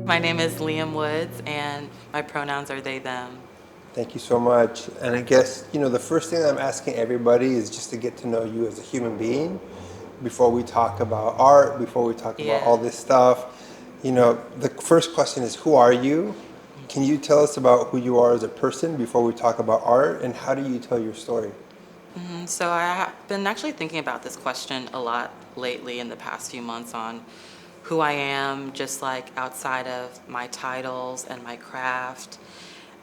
My name is Liam Woods, and my pronouns are they, them. Thank you so much. And I guess, the first thing I'm asking everybody is just to get to know you as a human being before we talk about art, before we talk about all Yeah. this stuff. The first question is, who are you? Can you tell us about who you are as a person before we talk about art, and how do you tell your story? So I've been actually thinking about this question a lot lately in the past few months on who I am, just like outside of my titles and my craft.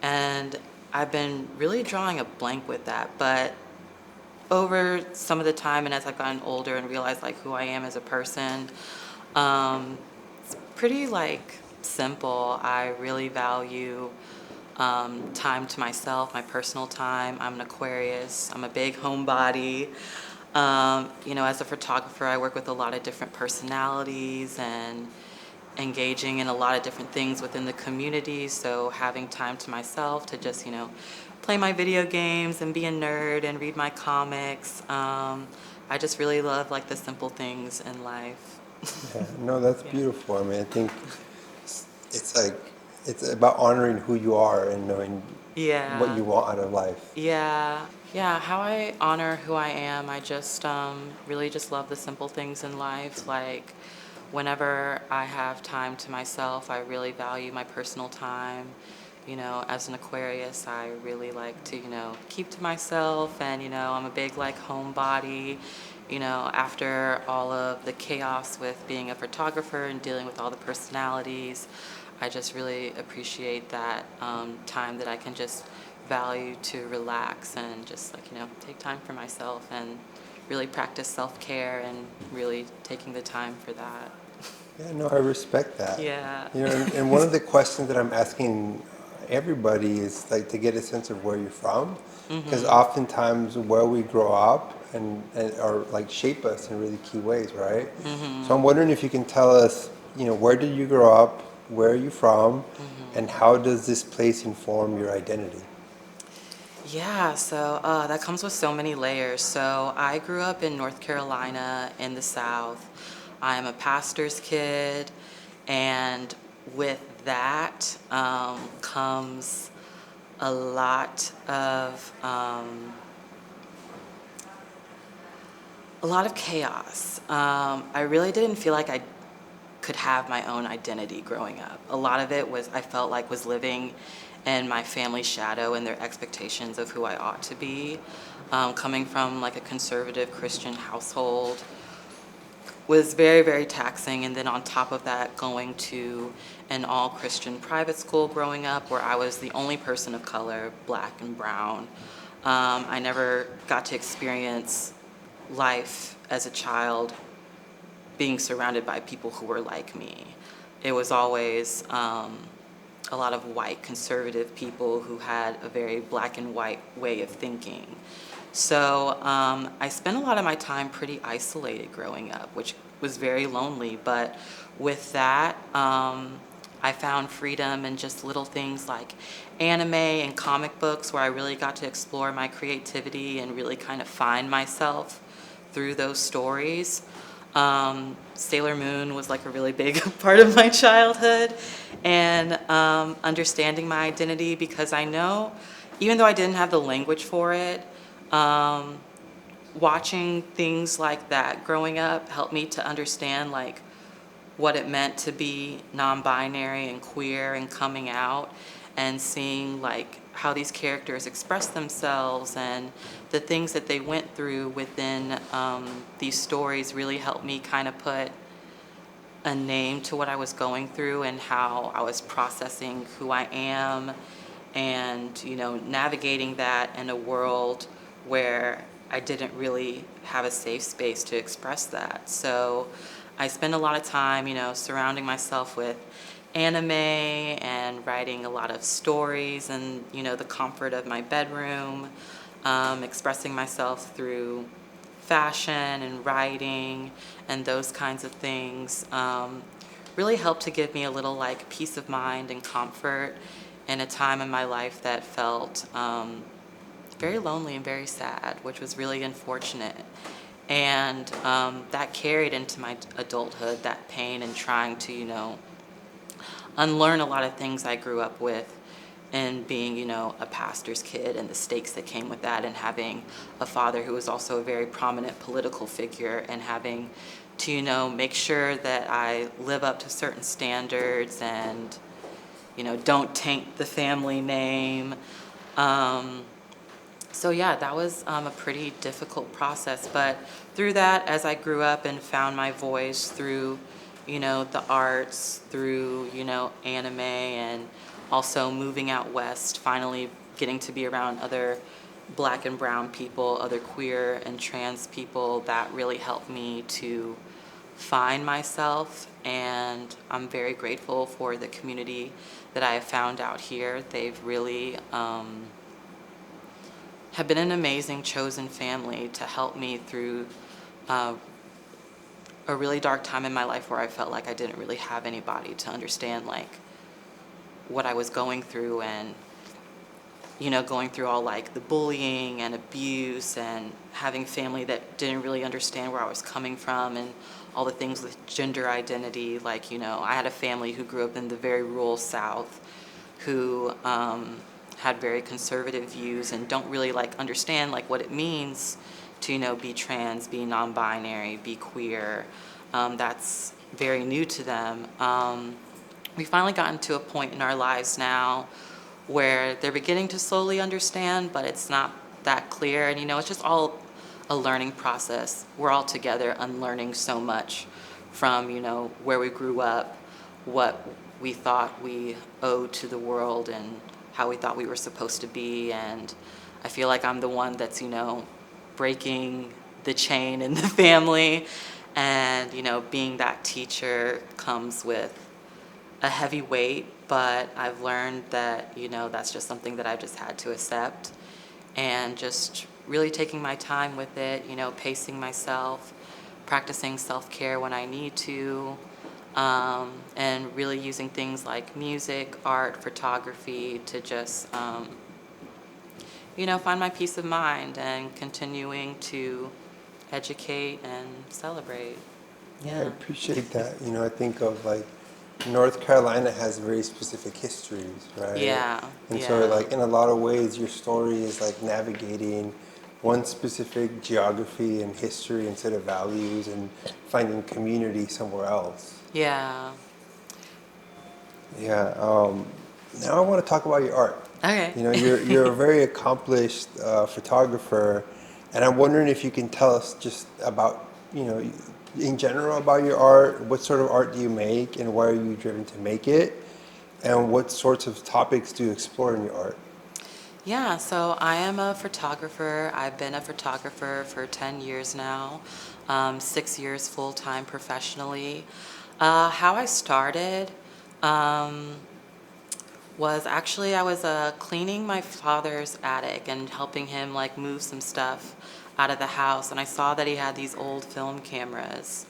And I've been really drawing a blank with that. But over some of the time and as I've gotten older and realized like who I am as a person, um, pretty like simple. I really value time to myself, my personal time. I'm an Aquarius. I'm a big homebody. As a photographer, I work with a lot of different personalities and engaging in a lot of different things within the community. So having time to myself to just, play my video games and be a nerd and read my comics. I just really love like the simple things in life. Yeah, no, that's Yeah. beautiful. I mean, I think it's like it's about honoring who you are and knowing what Yeah. you want out of life. Yeah, yeah. How I honor who I am, I just really just love the simple things in life. Like whenever I have time to myself, I really value my personal time. As an Aquarius, I really like to, keep to myself and, I'm a big like homebody. After all of the chaos with being a photographer and dealing with all the personalities, I just really appreciate that time that I can just value to relax and just like, take time for myself and really practice self-care and really taking the time for that. Yeah, no, I respect that. Yeah. And one of the questions that I'm asking everybody is like to get a sense of where you're from, because Mhm. oftentimes where we grow up and are like shape us in really key ways, right? So I'm Mhm. wondering if you can tell us, where did you grow up, where are you from, and Mhm. how does this place inform your identity? Yeah, so that comes with so many layers. So I grew up in North Carolina in the South. I'm a pastor's kid, and with that comes a lot of chaos. I really didn't feel like I could have my own identity growing up. A lot of it was I felt like was living in my family's shadow and their expectations of who I ought to be. Coming from like a conservative Christian household was very, very taxing. And then on top of that, going to an all Christian private school growing up where I was the only person of color, black and brown. I never got to experience life as a child being surrounded by people who were like me. It was always a lot of white conservative people who had a very black and white way of thinking. So I spent a lot of my time pretty isolated growing up, which was very lonely. But with that, I found freedom in just little things like anime and comic books where I really got to explore my creativity and really kind of find myself through those stories. Sailor Moon was like a really big part of my childhood and understanding my identity because I know, even though I didn't have the language for it, um, watching things like that growing up helped me to understand like what it meant to be non-binary and queer and coming out and seeing like how these characters express themselves and the things that they went through within these stories really helped me kind of put a name to what I was going through and how I was processing who I am and navigating that in a world where I didn't really have a safe space to express that. So I spend a lot of time surrounding myself with anime and writing a lot of stories and the comfort of my bedroom, expressing myself through fashion and writing and those kinds of things really helped to give me a little like peace of mind and comfort in a time in my life that felt very lonely and very sad, which was really unfortunate. And that carried into my adulthood, that pain and trying to, unlearn a lot of things I grew up with, and being, a pastor's kid and the stakes that came with that, and having a father who was also a very prominent political figure, and having to, make sure that I live up to certain standards and, don't taint the family name. Um, so yeah, that was a pretty difficult process. But through that, as I grew up and found my voice through, the arts, through, anime, and also moving out west, finally getting to be around other black and brown people, other queer and trans people, that really helped me to find myself. And I'm very grateful for the community that I have found out here. They've really have been an amazing chosen family to help me through uh, a really dark time in my life where I felt like I didn't really have anybody to understand like what I was going through, and going through all like the bullying and abuse, and having family that didn't really understand where I was coming from, and all the things with gender identity. Like, I had a family who grew up in the very rural South who had very conservative views and don't really like understand like what it means to, be trans, be non-binary, be queer. That's very new to them. We finally gotten to a point in our lives now where they're beginning to slowly understand, but it's not that clear. And, it's just all a learning process. We're all together unlearning so much from, where we grew up, what we thought we owed to the world, and how we thought we were supposed to be. And I feel like I'm the one that's, breaking the chain in the family. And, being that teacher comes with a heavy weight, but I've learned that, that's just something that I've just had to accept, and just really taking my time with it, pacing myself, practicing self-care when I need to, and really using things like music, art, photography to just, find my peace of mind, and continuing to educate and celebrate. Yeah, I appreciate that. I think of like North Carolina has very specific histories, right? Yeah, And yeah. so, like, in a lot of ways, your story is like navigating one specific geography and history instead of values, and finding community somewhere else. Yeah. Yeah. Now I want to talk about your art. Okay. You're a very accomplished photographer, and I'm wondering if you can tell us just about, in general about your art. What sort of art do you make, and why are you driven to make it? And what sorts of topics do you explore in your art? Yeah, so I am a photographer. I've been a photographer for 10 years now, 6 years full-time professionally. How I started um, was actually I was cleaning my father's attic and helping him like move some stuff out of the house, and I saw that he had these old film cameras.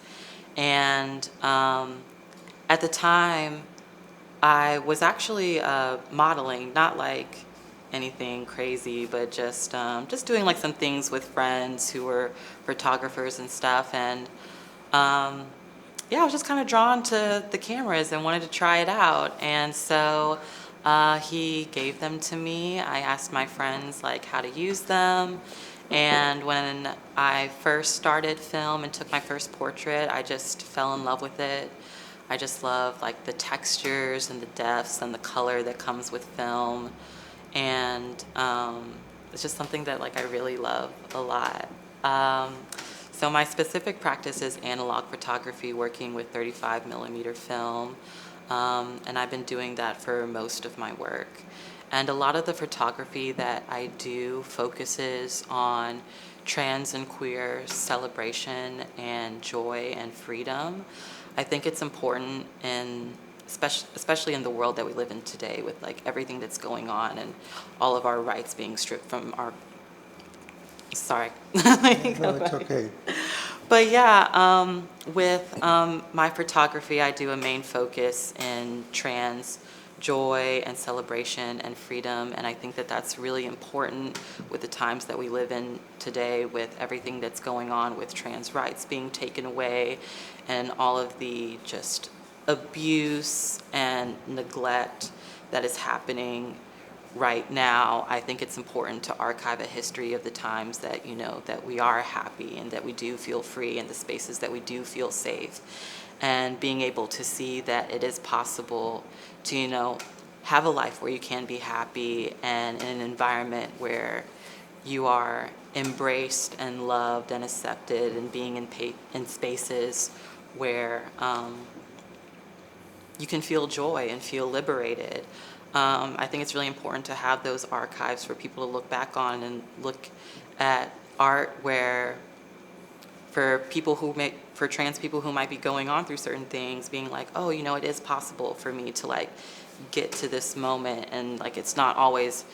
And at the time, I was actually modeling, not like anything crazy, but just doing like some things with friends who were photographers and stuff. And yeah, I was just kind of drawn to the cameras and wanted to try it out. And so he gave them to me. I asked my friends like how to use them. And when I first started film and took my first portrait, I just fell in love with it. I just love like the textures and the depths and the color that comes with film. And it's just something that like I really love a lot. So my specific practice is analog photography, working with 35 millimeter film. And I've been doing that for most of my work. And a lot of the photography that I do focuses on trans and queer celebration and joy and freedom. I think it's important, in especially in the world that we live in today, with like everything that's going on and all of our rights being stripped from our. Sorry. No, it's okay. But yeah, with my photography, I do a main focus in trans joy and celebration and freedom, and I think that that's really important with the times that we live in today, with everything that's going on with trans rights being taken away, and all of the just abuse and neglect that is happening right now, I think it's important to archive a history of the times that, that we are happy and that we do feel free, and the spaces that we do feel safe. And being able to see that it is possible to, have a life where you can be happy and in an environment where you are embraced and loved and accepted, and being in spaces where you can feel joy and feel liberated. I think it's really important to have those archives for people to look back on and look at art where, for trans people who might be going on through certain things, being like, oh, it is possible for me to like get to this moment, and like it's not always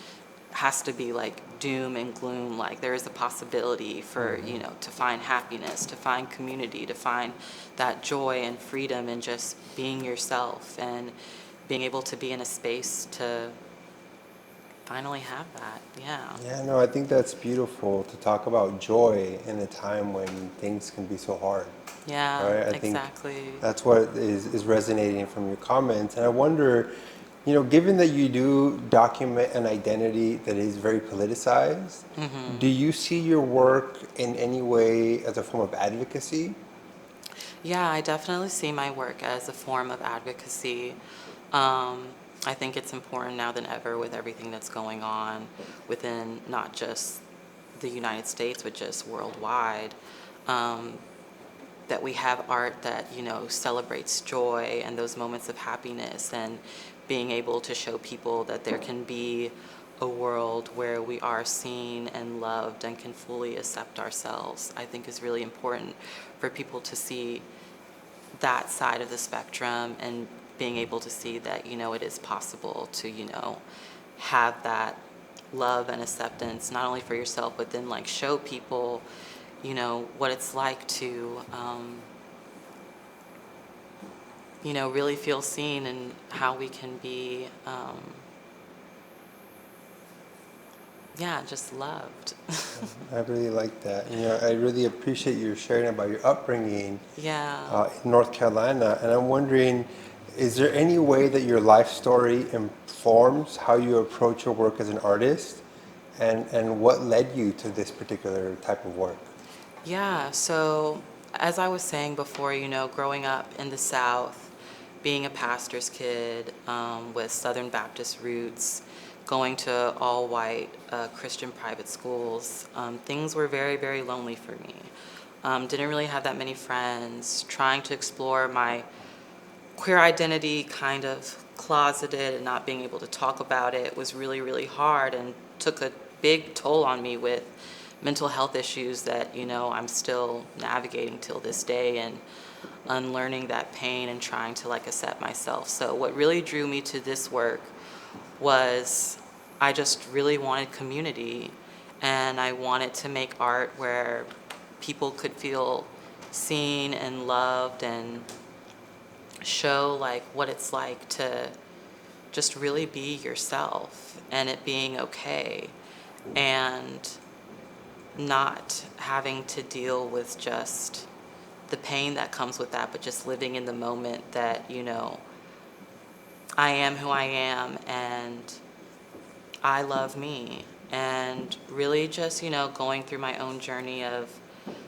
has to be like doom and gloom. Like there is a possibility for, to find happiness, to find community, to find that joy and freedom and just being yourself, and being able to be in a space to finally have that. Yeah. Yeah, no, I think that's beautiful to talk about joy in a time when things can be so hard. Yeah, Right? I think exactly. that's what is resonating from your comments. And I wonder, given that you do document an identity that is very politicized, do you see your work in any way as a form of advocacy? Yeah, I definitely see my work as a form of advocacy. Um, I think it's important now than ever, with everything that's going on within not just the United States, but just worldwide, um, that we have art that, celebrates joy and those moments of happiness, and being able to show people that there can be a world where we are seen and loved and can fully accept ourselves, I think is really important for people to see that side of the spectrum, and being able to see that, it is possible to, have that love and acceptance, not only for yourself, but then like show people, what it's like to, really feel seen, and how we can be, yeah, just loved. I really like that. I really appreciate you sharing about your upbringing Yeah. in North Carolina. And I'm wondering, is there any way that your life story informs how you approach your work as an artist? And what led you to this particular type of work? Yeah, so as I was saying before, growing up in the South, being a pastor's kid, with Southern Baptist roots, going to all white Christian private schools, things were very, very lonely for me. Didn't really have that many friends. Trying to explore my queer identity, kind of closeted and not being able to talk about it, was really, really hard, and took a big toll on me with mental health issues that, I'm still navigating till this day, and unlearning that pain and trying to like accept myself. So what really drew me to this work was, I just really wanted community, and I wanted to make art where people could feel seen and loved, and show like what it's like to just really be yourself, and it being okay, and not having to deal with just the pain that comes with that, but just living in the moment that, I am who I am, and I love me. And really just, going through my own journey of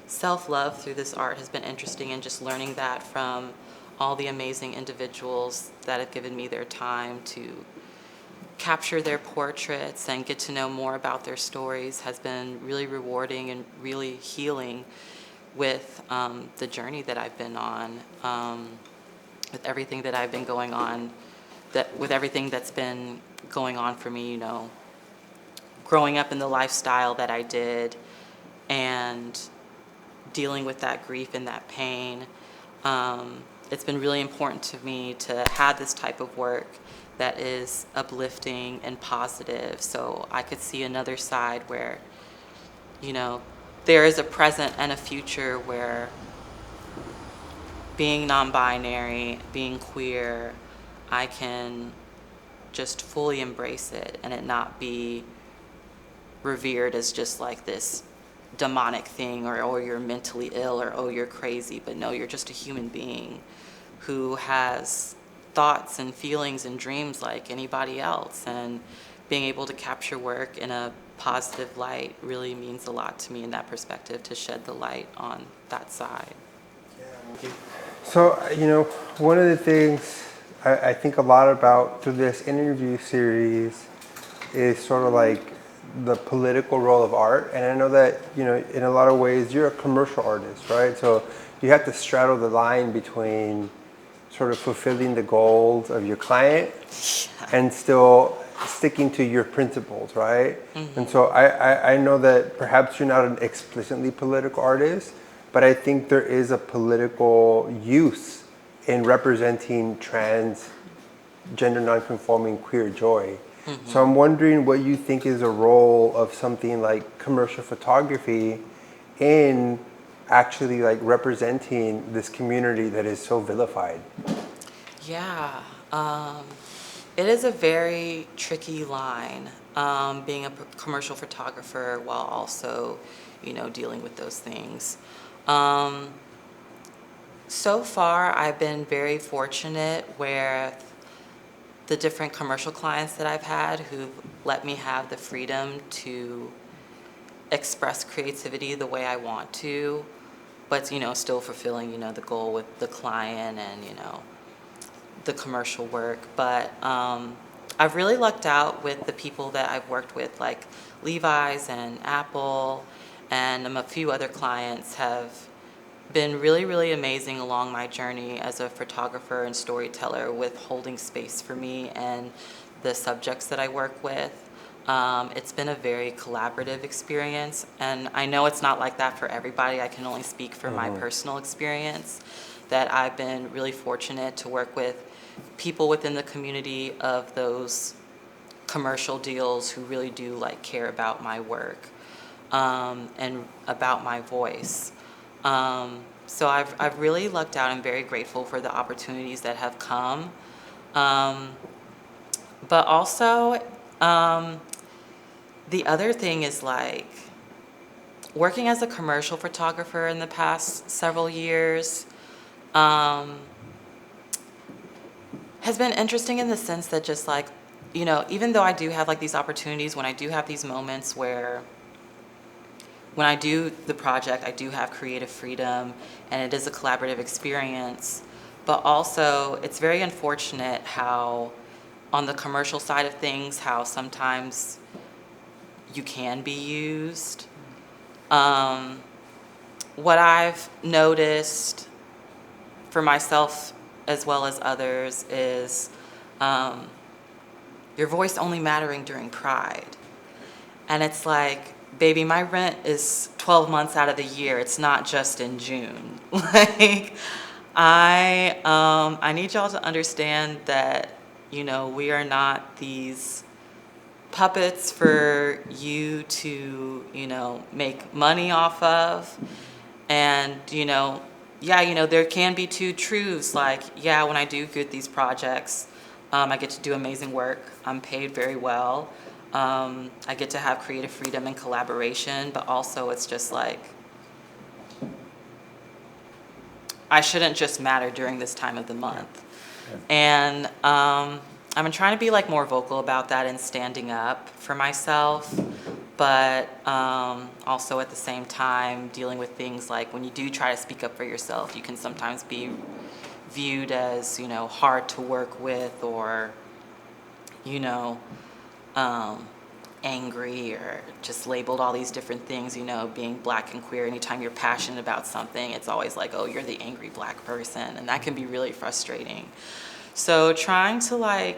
self-love through this art has been interesting, and just learning that from all the amazing individuals that have given me their time to capture their portraits and get to know more about their stories has been really rewarding and really healing, with the journey that I've been on, with everything that I've been going on, with everything that's been going on for me, growing up in the lifestyle that I did, and dealing with that grief and that pain. It's been really important to me to have this type of work that is uplifting and positive, so I could see another side where, there is a present and a future where being non-binary, being queer, I can just fully embrace it, and it not be revered as just like this demonic thing, or oh, you're mentally ill, or oh, you're crazy. But no, you're just a human being who has thoughts and feelings and dreams like anybody else. And being able to capture work in a positive light really means a lot to me in that perspective, to shed the light on that side. So, one of the things I think a lot about through this interview series is sort of like the political role of art. And I know that, in a lot of ways, you're a commercial artist, right? So you have to straddle the line between sort of fulfilling the goals of your client and still sticking to your principles, right? Mm-hmm. And so I know that perhaps you're not an explicitly political artist, but I think there is a political use in representing trans, gender nonconforming, queer joy. Mm-hmm. So I'm wondering what you think is a role of something like commercial photography in actually like representing this community that is so vilified. Yeah, it is a very tricky line, being a commercial photographer while also, dealing with those things. So far, I've been very fortunate where the different commercial clients that I've had who've let me have the freedom to express creativity the way I want to, but, still fulfilling, the goal with the client and, the commercial work. But I've really lucked out with the people that I've worked with, like Levi's and Apple, and a few other clients have been really, really amazing along my journey as a photographer and storyteller, with holding space for me and the subjects that I work with. It's been a very collaborative experience, and I know it's not like that for everybody. I can only speak for my personal experience, that I've been really fortunate to work with people within the community of those commercial deals who really do care about my work, and about my voice. So I've really lucked out. I'm very grateful for the opportunities that have come. But also, the other thing is working as a commercial photographer in the past several years has been interesting in the sense that just even though I do have these opportunities, when I do have these moments where when I do the project, I do have creative freedom and it is a collaborative experience, but also it's very unfortunate how on the commercial side of things, how sometimes you can be used. What I've noticed for myself as well as others is your voice only mattering during Pride. And it's baby, my rent is 12 months out of the year. It's not just in June. I need y'all to understand that, we are not these puppets for you to, make money off of. And, there can be two truths. When I do get these projects, I get to do amazing work. I'm paid very well. I get to have creative freedom and collaboration, but also it's just I shouldn't just matter during this time of the month. Yeah. And I've been trying to be more vocal about that and standing up for myself, but also at the same time dealing with things when you do try to speak up for yourself, you can sometimes be viewed as, hard to work with, or, angry, or just labeled all these different things, being Black and queer. Anytime you're passionate about something, it's always oh, you're the angry Black person, and that can be really frustrating. So trying to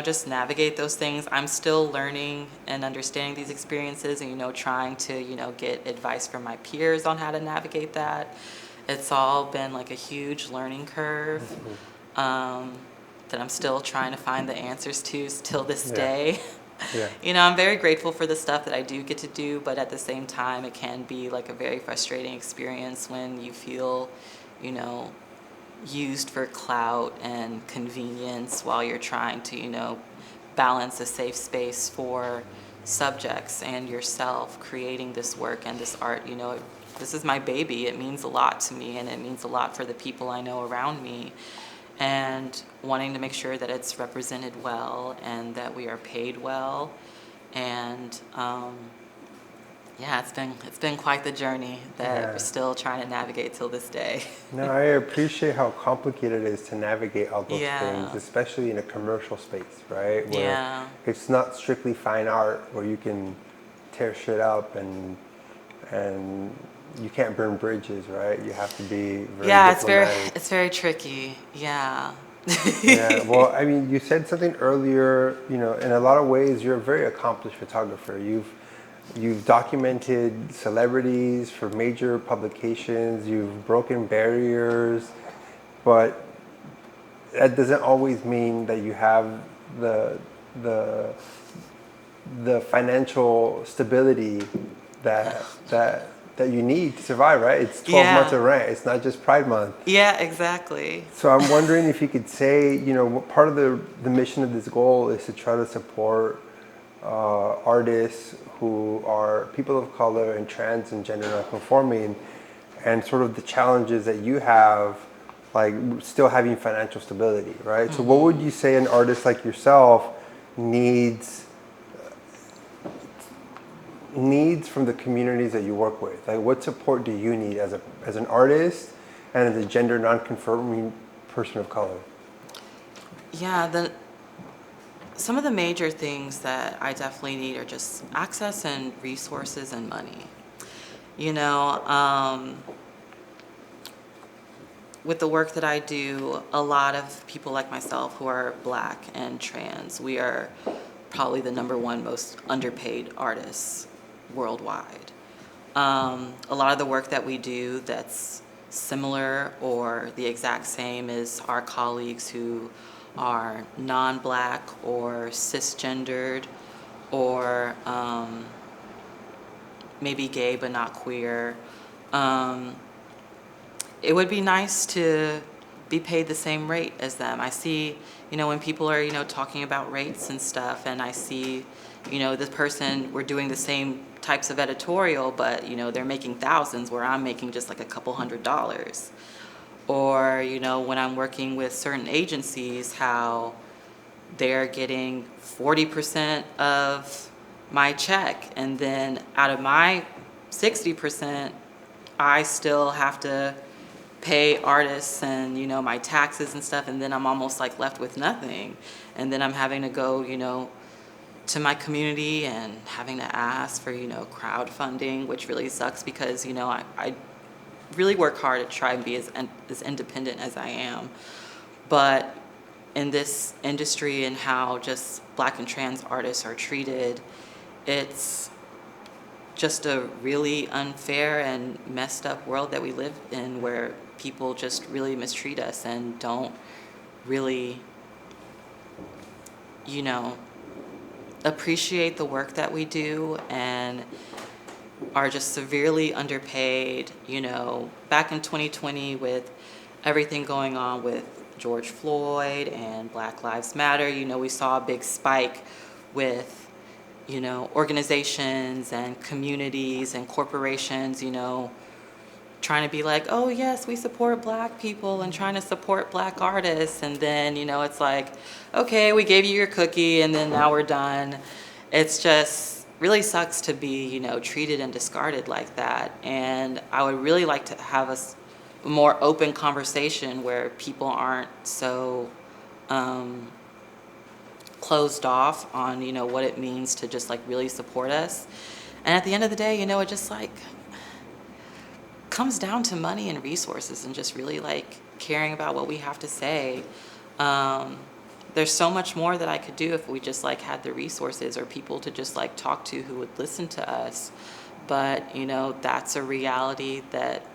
just navigate those things. I'm still learning and understanding these experiences, and trying to get advice from my peers on how to navigate that. It's all been a huge learning curve. That I'm still trying to find the answers to till this day. Yeah. I'm very grateful for the stuff that I do get to do, but at the same time, it can be a very frustrating experience when you feel, used for clout and convenience while you're trying to, balance a safe space for subjects and yourself creating this work and this art. This is my baby. It means a lot to me, and it means a lot for the people I know around me. and wanting to make sure that it's represented well and that we are paid well. And yeah, it's been quite the journey that Yeah. we're still trying to navigate till this day. No, I appreciate how complicated it is to navigate all those things, Yeah. especially in a commercial space, right? Where Yeah. it's not strictly fine art, where you can tear shit up and you can't burn bridges, right? You have to be very Yeah, diplomatic. it's very tricky. Yeah. Yeah, well, I mean, you said something earlier, you know, in a lot of ways, you're a very accomplished photographer. You've documented celebrities for major publications, you've broken barriers, but that doesn't always mean that you have the the the financial stability that you need to survive, right? It's 12 months Yeah. of rent. It's not just Pride Month. Yeah, exactly. So I'm wondering if you could say, you know, what part of the mission of this goal is to try to support artists who are people of color and trans and gender nonconforming, and sort of the challenges that you have, like still having financial stability, right? So what would you say an artist like yourself needs from the communities that you work with? Like, what support do you need as an artist and as a gender nonconforming person of color? Yeah, some of the major things that I definitely need are just access and resources and money. You know, with the work that I do, a lot of people like myself who are Black and trans, we are probably the number one most underpaid artists worldwide. A lot of the work that we do that's similar or the exact same as our colleagues who are non-Black or cisgendered or maybe gay but not queer. It would be nice to be paid the same rate as them. I see, you know, when people are, you know, talking about rates and stuff, and I see, you know, this person, we're doing the same types of editorial, but, you know, they're making thousands where I'm making just like a couple $100s. Or, you know, when I'm working with certain agencies, how they're getting 40% of my check, and then out of my 60%, I still have to pay artists and, you know, my taxes and stuff, and then I'm almost like left with nothing. And then I'm having to go, you know, to my community and having to ask for, you know, crowdfunding, which really sucks because, you know, I really work hard to try and be as independent as I am. But in this industry and how just Black and trans artists are treated, it's just a really unfair and messed up world that we live in, where people just really mistreat us and don't really, you know, appreciate the work that we do and are just severely underpaid. You know, back in 2020 with everything going on with George Floyd and Black Lives Matter, you know, we saw a big spike with, you know, organizations and communities and corporations, you know, trying to be like, oh yes, we support Black people and trying to support Black artists. And then, you know, it's like, okay, we gave you your cookie and then now we're done. It's just really sucks to be, you know, treated and discarded like that. And I would really like to have a more open conversation where people aren't so closed off on, you know, what it means to just like really support us. And at the end of the day, you know, it just like comes down to money and resources and just really like caring about what we have to say. There's so much more that I could do if we just like had the resources or people to just like talk to who would listen to us. But, you know, that's a reality that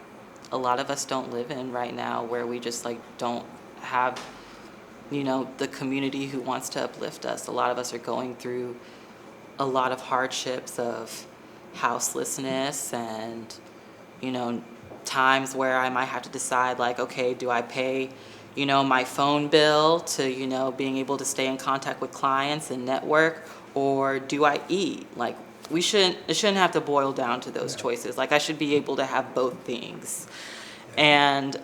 a lot of us don't live in right now, where we just like don't have, you know, the community who wants to uplift us. A lot of us are going through a lot of hardships of houselessness and, you know, times where I might have to decide like, okay, do I pay, you know, my phone bill to, you know, being able to stay in contact with clients and network, or do I eat? Like, it shouldn't have to boil down to those choices. Like, I should be able to have both things. And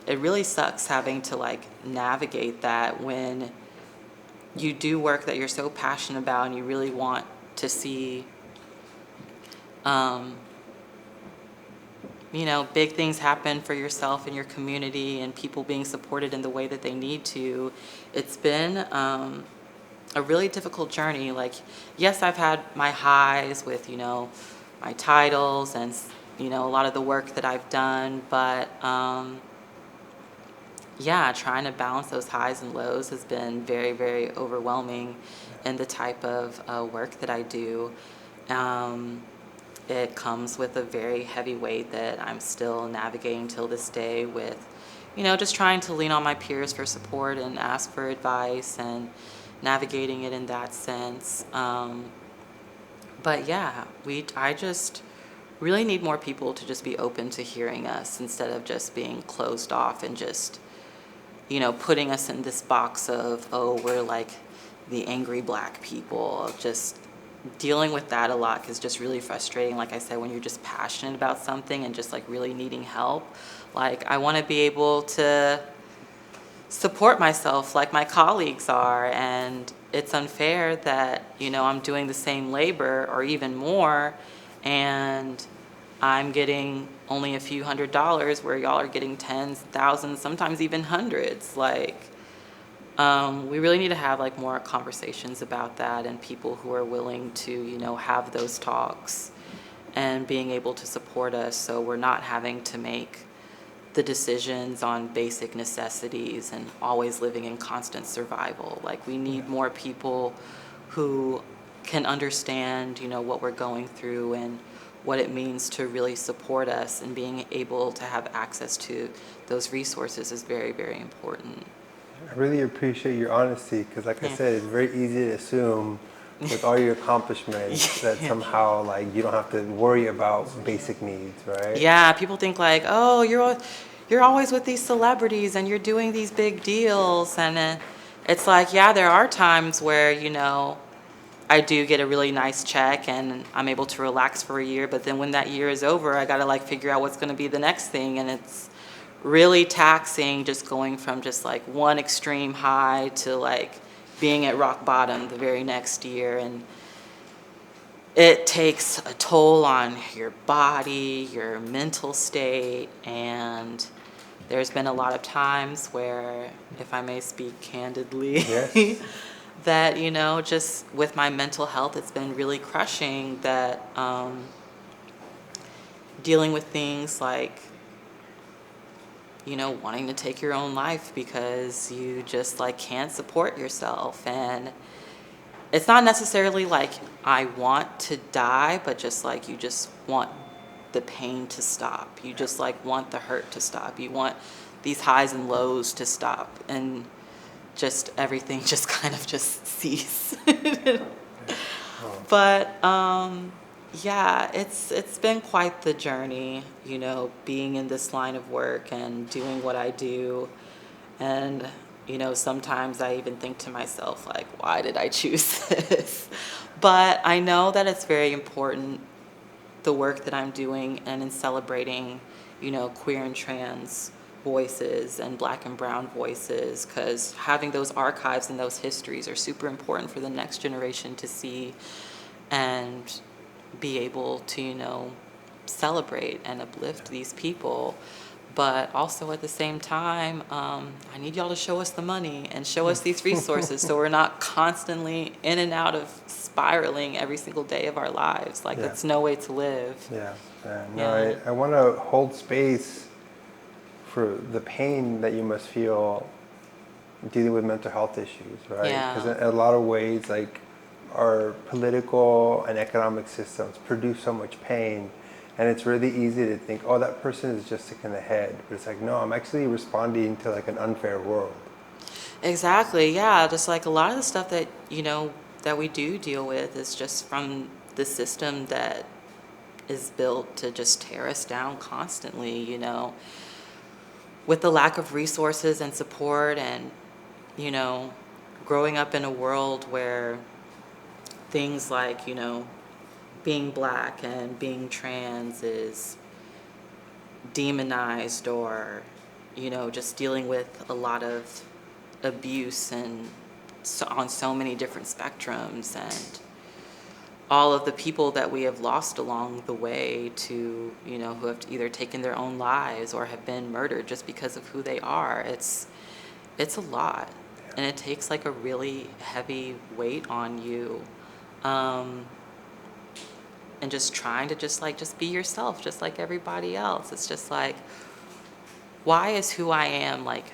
it really sucks having to like navigate that when you do work that you're so passionate about and you really want to see, um, big things happen for yourself and your community and people being supported in the way that they need to. It's been a really difficult journey. Like, yes, I've had my highs with, my titles and, a lot of the work that I've done, but yeah, trying to balance those highs and lows has been very, very overwhelming in the type of work that I do. Um, it comes with a very heavy weight that I'm still navigating till this day with, just trying to lean on my peers for support and ask for advice and navigating it in that sense. But yeah, I just really need more people to just be open to hearing us instead of just being closed off and just, putting us in this box of, oh, we're like the angry black people. Just dealing with that a lot is just really frustrating. Like I said, when you're just passionate about something and just like really needing help, like I want to be able to support myself like my colleagues are, and it's unfair that I'm doing the same labor or even more, and I'm getting only a few $100s where y'all are getting tens, thousands, sometimes even hundreds. Like, we really need to have like more conversations about that and people who are willing to have those talks and being able to support us so we're not having to make the decisions on basic necessities and always living in constant survival. Like, we need more people who can understand, what we're going through and what it means to really support us, and being able to have access to those resources is very, very important. I really appreciate your honesty because, like I Yeah. said, it's very easy to assume with all your accomplishments that Yeah. somehow like you don't have to worry about basic needs, right? Yeah, people think like, oh, you're always with these celebrities and you're doing these big deals, and it's like, yeah, there are times where I do get a really nice check and I'm able to relax for a year, but then when that year is over, I got to like figure out what's going to be the next thing, and it's really taxing just going from just like one extreme high to like being at rock bottom the very next year. And it takes a toll on your body, your mental state, and there's been a lot of times where, if I may speak candidly, Yes. that, just with my mental health, it's been really crushing that dealing with things like, wanting to take your own life because you just like can't support yourself. And it's not necessarily like I want to die, but just like you just want the pain to stop. You just like want the hurt to stop. You want these highs and lows to stop, and just everything just kind of just cease. Oh, But yeah, it's been quite the journey, being in this line of work and doing what I do. And sometimes I even think to myself like, why did I choose this? But I know that it's very important, the work that I'm doing, and in celebrating, queer and trans voices and black and brown voices, because having those archives and those histories are super important for the next generation to see and be able to, celebrate and uplift these people. But also at the same time, I need y'all to show us the money and show us these resources so we're not constantly in and out of spiraling every single day of our lives. Like, Yeah. that's no way to live. yeah. No, Yeah. I want to hold space for the pain that you must feel dealing with mental health issues, right? Yeah. Because in a lot of ways, like our political and economic systems produce so much pain, and it's really easy to think, oh, that person is just sick in the head. But it's like, no, I'm actually responding to like an unfair world. Exactly. Yeah. Just like a lot of the stuff that, that we do deal with is just from the system that is built to just tear us down constantly, with the lack of resources and support, and, you know, growing up in a world where things like, being black and being trans is demonized or, just dealing with a lot of abuse and on so many different spectrums, and all of the people that we have lost along the way to, who have either taken their own lives or have been murdered just because of who they are. It's a lot, and it takes like a really heavy weight on you. Um, and just trying to just be yourself, just like everybody else. It's just like, why is who I am like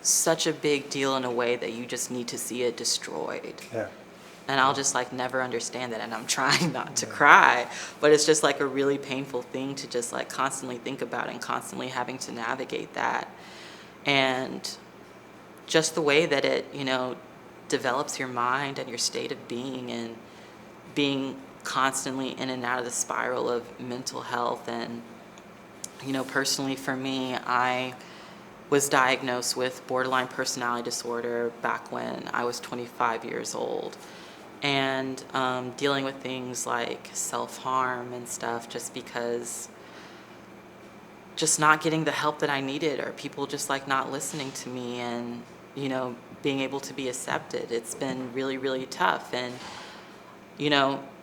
such a big deal in a way that you just need to see it destroyed? Yeah. And I'll just like never understand that, and I'm trying not to cry, but it's just like a really painful thing to just like constantly think about and constantly having to navigate that. And just the way that it, develops your mind and your state of being, and being constantly in and out of the spiral of mental health. And, personally for me, I was diagnosed with borderline personality disorder back when I was 25 years old. And dealing with things like self-harm and stuff, just because just not getting the help that I needed, or people just like not listening to me, and being able to be accepted. It's been really, really tough. And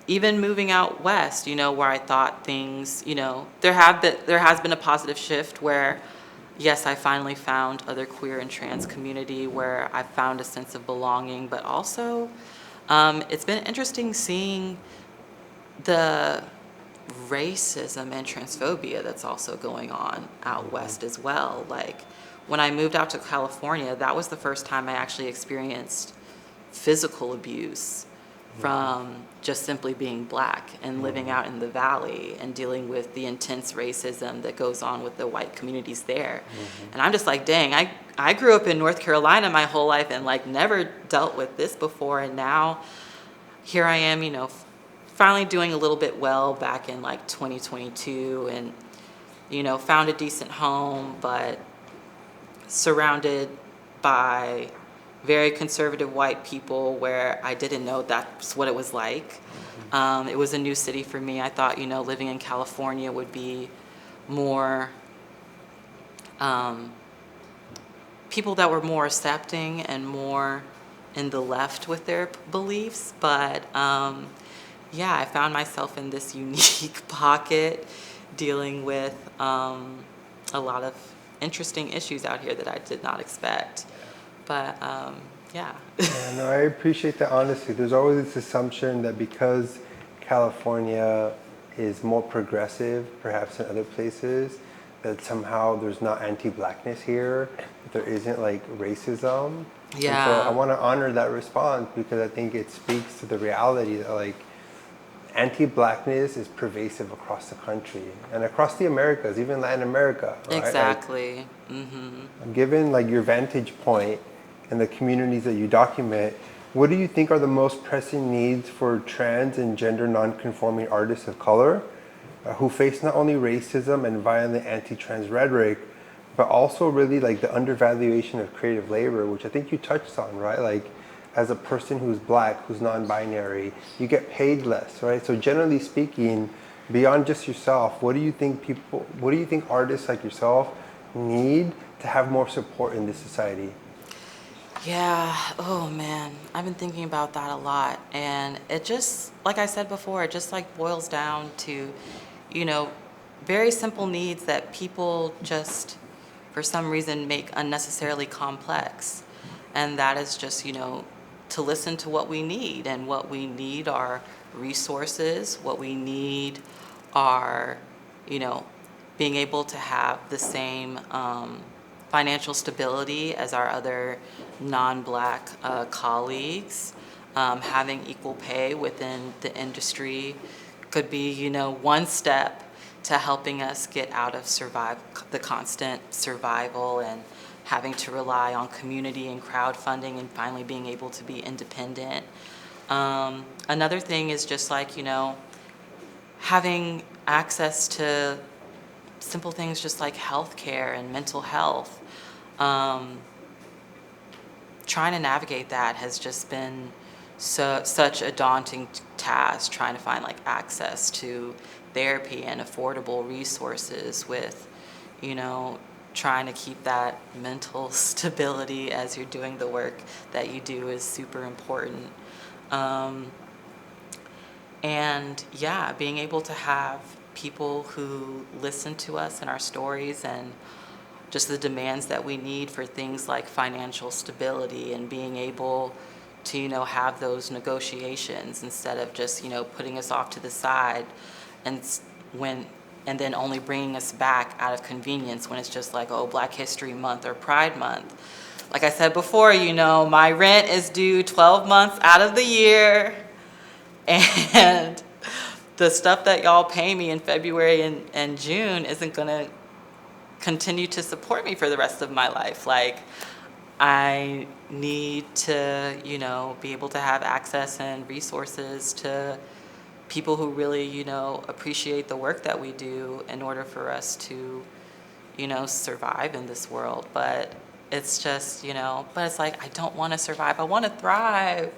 even moving out west, where I thought things, there has been a positive shift where, yes, I finally found other queer and trans community where I found a sense of belonging, but also it's been interesting seeing the racism and transphobia that's also going on out west as well. Like, when I moved out to California, that was the first time I actually experienced physical abuse from just simply being Black and living out in the valley and dealing with the intense racism that goes on with the white communities there. And I'm just like, dang, I grew up in North Carolina my whole life and like never dealt with this before. And now here I am, finally doing a little bit well back in like 2022, and, found a decent home, but surrounded by very conservative white people where I didn't know that's what it was like. It was a new city for me. I thought, living in California would be more people that were more accepting and more in the left with their beliefs. But yeah, I found myself in this unique pocket dealing with a lot of interesting issues out here that I did not expect. But yeah. Yeah, no, I appreciate the honesty. There's always this assumption that because California is more progressive, perhaps than other places, that somehow there's not anti-Blackness here, that there isn't like racism. Yeah. And so I want to honor that response because I think it speaks to the reality that like anti-Blackness is pervasive across the country and across the Americas, even Latin America. Right? Exactly. Like, given like your vantage point and the communities that you document, what do you think are the most pressing needs for trans and gender non-conforming artists of color who face not only racism and violent anti-trans rhetoric, but also really like the undervaluation of creative labor, which I think you touched on, right? Like, as a person who's Black, who's non-binary, you get paid less, right? So generally speaking, beyond just yourself, what do you think artists like yourself need to have more support in this society? Yeah. Oh man, I've been thinking about that a lot, and it just, like I said before, it just like boils down to, very simple needs that people just, for some reason, make unnecessarily complex, and that is just, to listen to what we need, and what we need are resources. What we need are, being able to have the same financial stability as our other non-Black colleagues. Having equal pay within the industry could be, one step to helping us get out of the constant survival and having to rely on community and crowdfunding and finally being able to be independent. Another thing is just like, having access to simple things just like healthcare and mental health. Trying to navigate that has just been such a daunting task, trying to find like access to therapy and affordable resources with, you know, trying to keep that mental stability as you're doing the work that you do is super important. Um, and yeah, being able to have people who listen to us and our stories and just the demands that we need for things like financial stability and being able to, you know, have those negotiations instead of just, you know, putting us off to the side and when and then only bringing us back out of convenience when it's just like, oh, Black History Month or Pride Month. Like I said before, you know, my rent is due 12 months out of the year, and the stuff that y'all pay me in February and June isn't gonna continue to support me for the rest of my life. Like, I need to, you know, be able to have access and resources to people who really, you know, appreciate the work that we do in order for us to, you know, survive in this world. But it's just, you know, but it's like, I don't want to survive. I want to thrive.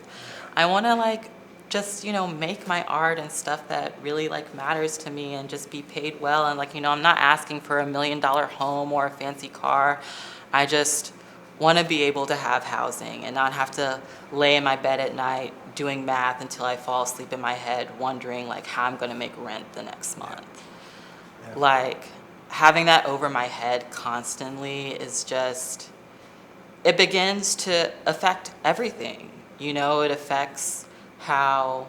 I want to like just, you know, make my art and stuff that really like matters to me and just be paid well. And like, you know, I'm not asking for $1 million home or a fancy car. I just want to be able to have housing and not have to lay in my bed at night doing math until I fall asleep in my head wondering like how I'm going to make rent the next month. Yeah. Like having that over my head constantly is just, it begins to affect everything. You know, it affects how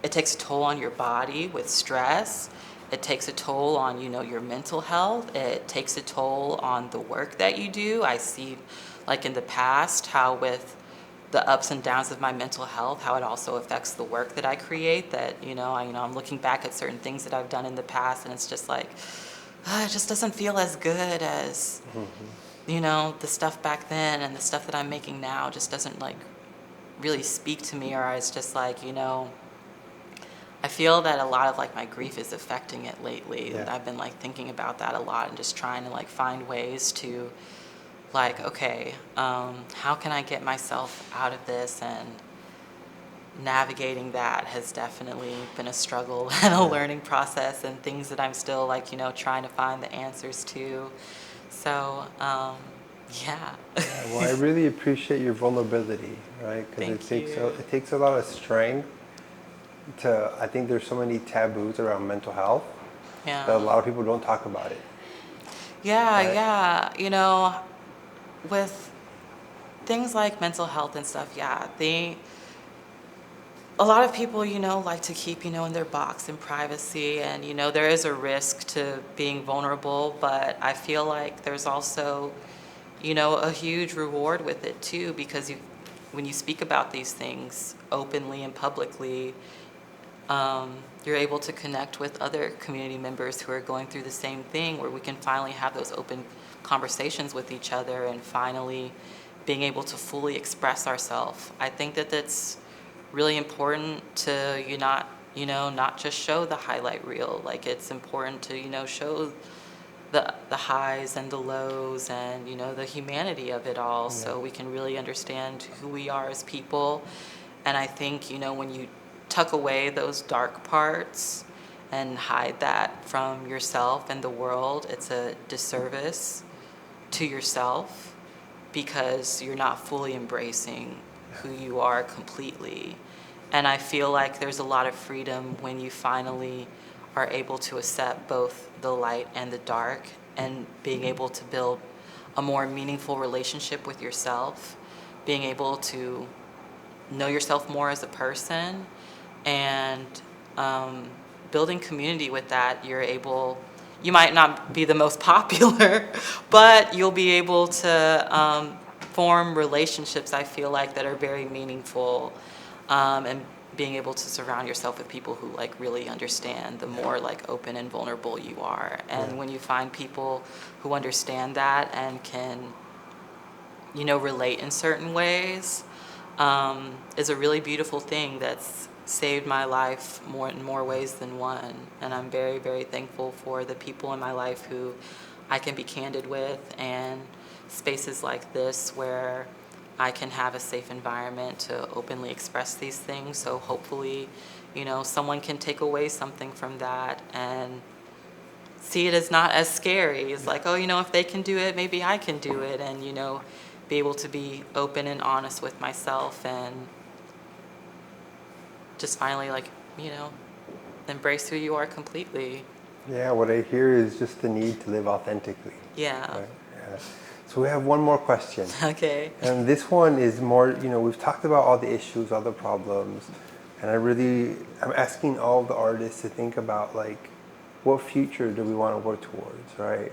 it takes a toll on your body with stress. It takes a toll on, you know, your mental health. It takes a toll on the work that you do. I see, like in the past, how with the ups and downs of my mental health, how it also affects the work that I create. That, you know, I'm looking back at certain things that I've done in the past, and it's just like, it just doesn't feel as good as, you know, the stuff back then, and the stuff that I'm making now just doesn't like really speak to me, or it's just like, you know, I feel that a lot of like my grief is affecting it lately. And Yeah. I've been like thinking about that a lot and just trying to like find ways to like, okay, how can I get myself out of this? And navigating that has definitely been a struggle and a learning process, and things that I'm still like, you know, trying to find the answers to. So, yeah. Yeah, well, I really appreciate your vulnerability, right? Because Thank you. it takes a lot of strength to. I think there's so many taboos around mental health that a Yeah. lot of people don't talk about it. Yeah, Right? yeah. You know, with things like mental health and stuff, yeah, a lot of people, you know, like to keep, you know, in their box in privacy, and, you know, there is a risk to being vulnerable, but I feel like there's also, you know, a huge reward with it too, because when you speak about these things openly and publicly, you're able to connect with other community members who are going through the same thing, where we can finally have those open conversations with each other and finally being able to fully express ourselves. I think that that's really important to not just show the highlight reel. Like, it's important to, you know, show the highs and the lows and, you know, the humanity of it all, so we can really understand who we are as people. And I think, you know, when you tuck away those dark parts and hide that from yourself and the world, it's a disservice to yourself, because you're not fully embracing who you are completely. And I feel like there's a lot of freedom when you finally are able to accept both the light and the dark, and being able to build a more meaningful relationship with yourself, being able to know yourself more as a person, and building community with that. You might not be the most popular, but you'll be able to form relationships, I feel like, that are very meaningful, and being able to surround yourself with people who like really understand, the more like open and vulnerable you are. And when you find people who understand that and can, you know, relate in certain ways, is a really beautiful thing that's saved my life in more ways than one. And I'm very, very thankful for the people in my life who I can be candid with, and spaces like this where I can have a safe environment to openly express these things. So hopefully, someone can take away something from that and see it as not as scary. It's like, oh, if they can do it, maybe I can do it. And, be able to be open and honest with myself and just finally, like, embrace who you are completely. Yeah, what I hear is just the need to live authentically. Yeah. Right? Yeah. So we have one more question. Okay. And this one is more, we've talked about all the issues, all the problems, and I'm asking all the artists to think about, like, what future do we want to work towards, right?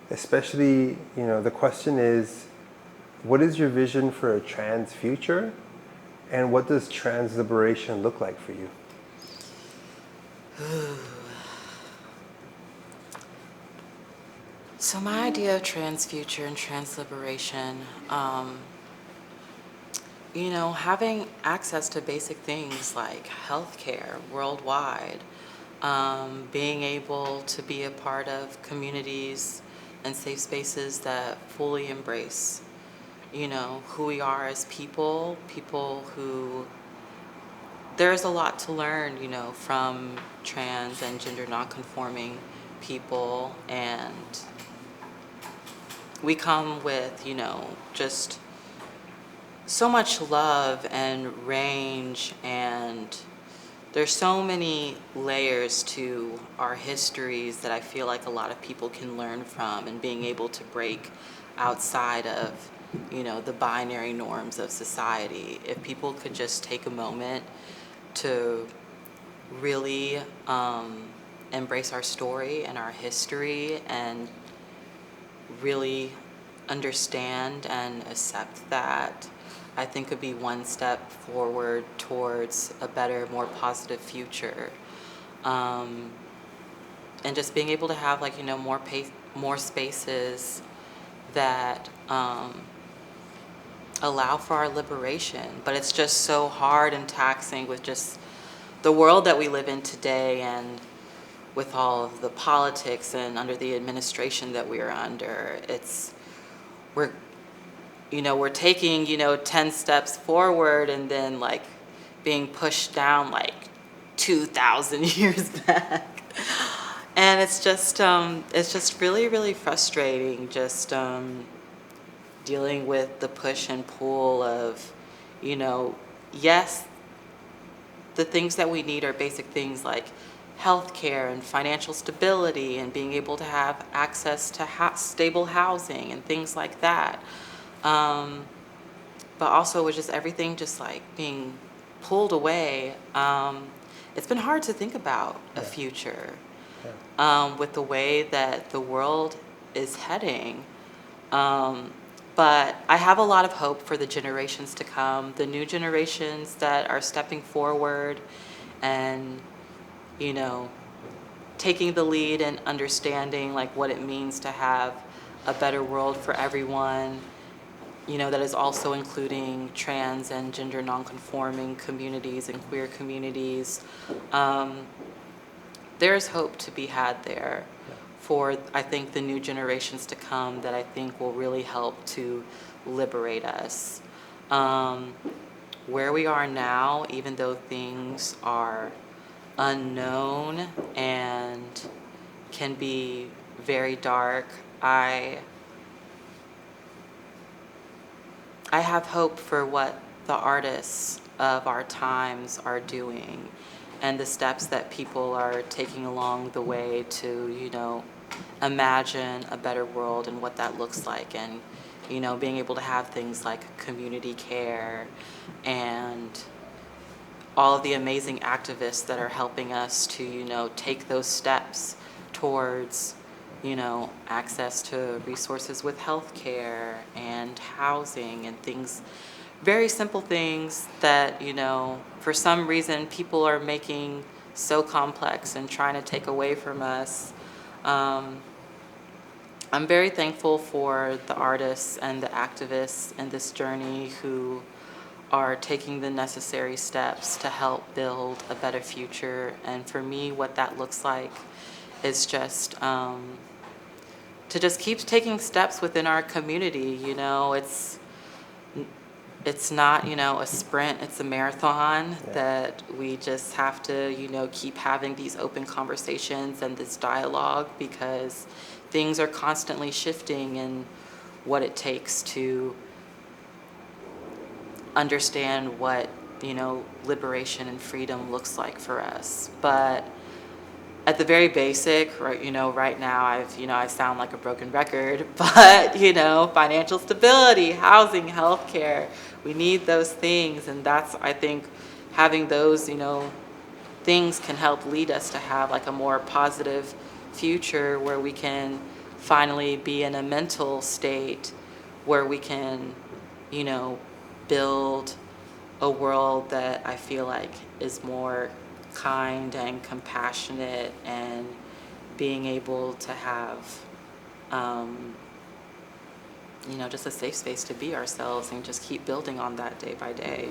Especially, the question is, what is your vision for a trans future? And what does trans liberation look like for you? So my idea of trans future and trans liberation, having access to basic things like healthcare worldwide, being able to be a part of communities and safe spaces that fully embrace, who we are as people who there's a lot to learn, from trans and gender nonconforming people, and we come with, just so much love and range, and there's so many layers to our histories that I feel like a lot of people can learn from, and being able to break outside of, the binary norms of society. If people could just take a moment to really embrace our story and our history and really understand and accept that, I think would be one step forward towards a better, more positive future. And just being able to have, like, more spaces that allow for our liberation. But it's just so hard and taxing with just the world that we live in today, and with all of the politics and under the administration that we are under. We're taking, 10 steps forward and then, like, being pushed down like 2,000 years back. And it's just really, really frustrating, just dealing with the push and pull of, yes, the things that we need are basic things like healthcare and financial stability and being able to have access to stable housing and things like that. But also with just everything just like being pulled away, it's been hard to think about a future with the way that the world is heading. But I have a lot of hope for the generations to come, the new generations that are stepping forward and, taking the lead and understanding, like, what it means to have a better world for everyone, that is also including trans and gender nonconforming communities and queer communities. There's hope to be had there for, I think, the new generations to come that I think will really help to liberate us. Where we are now, even though things are unknown and can be very dark, I have hope for what the artists of our times are doing and the steps that people are taking along the way to, imagine a better world and what that looks like, and, being able to have things like community care and all of the amazing activists that are helping us to, take those steps towards, access to resources with healthcare and housing and things, very simple things that, for some reason people are making so complex and trying to take away from us. I'm very thankful for the artists and the activists in this journey who are taking the necessary steps to help build a better future. And for me, what that looks like is just to just keep taking steps within our community. It's it's not, a sprint, it's a marathon, Yeah. that we just have to, keep having these open conversations and this dialogue, because things are constantly shifting in what it takes to understand what, liberation and freedom looks like for us. But at the very basic, right, right now I sound like a broken record, but, financial stability, housing, healthcare, we need those things. And that's, I think, having those, things can help lead us to have like a more positive future, where we can finally be in a mental state where we can, you know, build a world that I feel like is more kind and compassionate, and being able to have, um, just a safe space to be ourselves and just keep building on that day by day.